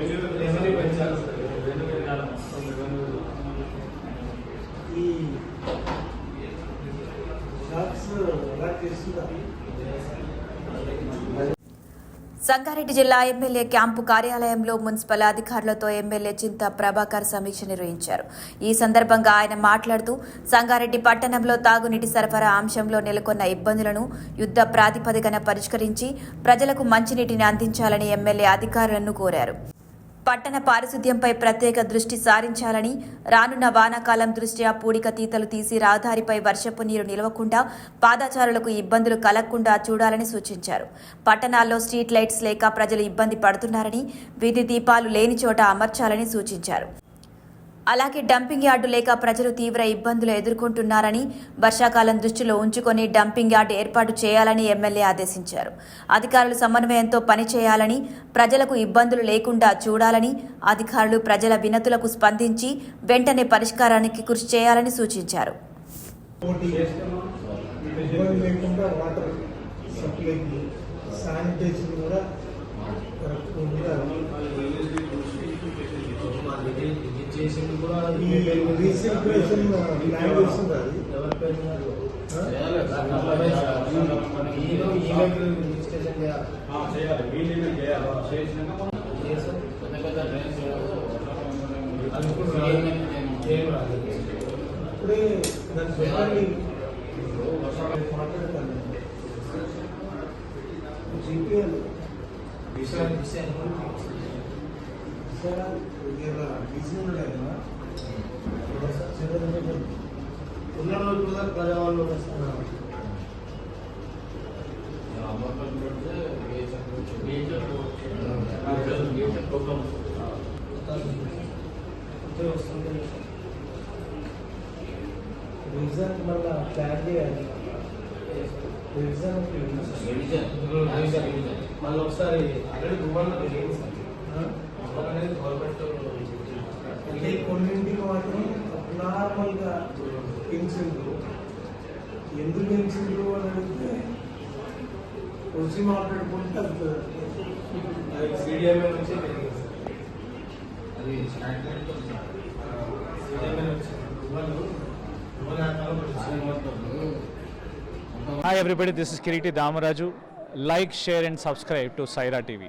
ఈ షాప్స్ ఎలా చేస్తున్నారు? సంగారెడ్డి జిల్లా ఎమ్మెల్యే క్యాంపు కార్యాలయంలో మున్సిపల్ అధికారులతో ఎమ్మెల్యే చింతా ప్రభాకర్ సమీక్ష నిర్వహించారు. ఈ సందర్భంగా ఆయన మాట్లాడుతూ సంగారెడ్డి పట్టణంలో తాగునీటి సరఫరా అంశంలో నెలకొన్న ఇబ్బందులను యుద్ధ ప్రాతిపదికన పరిష్కరించి ప్రజలకు మంచినీటిని అందించాలని ఎమ్మెల్యే అధికారులను కోరారు. పట్టణ పారిశుద్ధ్యంపై ప్రత్యేక దృష్టి సారించాలని, రానున్న వానాకాలం దృష్ట్యా పూడిక తీతలు తీసి రహదారిపై వర్షపు నీరు నిలవకుండా పాదచారులకు ఇబ్బందులు కలగకుండా చూడాలని సూచించారు. పట్టణాల్లో స్ట్రీట్ లైట్స్ లేక ప్రజలు ఇబ్బంది పడుతున్నారని, వీధి దీపాలు లేని చోట అమర్చాలని సూచించారు. అలాగే డంపింగ్ యార్డు లేక ప్రజలు తీవ్ర ఇబ్బందులు ఎదుర్కొంటున్నారని, వర్షాకాలం దృష్టిలో ఉంచుకొని డంపింగ్ యార్డు ఏర్పాటు చేయాలని ఎమ్మెల్యే ఆదేశించారు. అధికారులు సమన్వయంతో పనిచేయాలని, ప్రజలకు ఇబ్బందులు లేకుండా చూడాలని, అధికారులు ప్రజల వినతులకు స్పందించి వెంటనే పరిష్కారానికి కృషి చేయాలని సూచించారు. చేసింది కూడా రీసర్క్యులేషన్ ప్లాన్ చేస్తుంది. ఇప్పుడే దాని మాట్లాడతాను. జీపీఎల్ ఉన్న రోజు కూడా ప్రజావాళ్ళు వస్తున్నారు. రివిజన్ మళ్ళీ ప్లాన్ చేయాలి. మళ్ళీ ఒకసారి ఆల్రెడీ అంటే కొన్నింటికి మాత్రం నార్మల్గా పెంచిండ్రు. ఎందుకు పెంచిండ్రు అని అడిగితే వచ్చి మాట్లాడుకుంటే అది సిడిఎంఏ నుంచి అది సిడిఎంఏ నుంచి. Hi everybody, this is Kiriti Damaraju. Like, share and subscribe to Saira TV.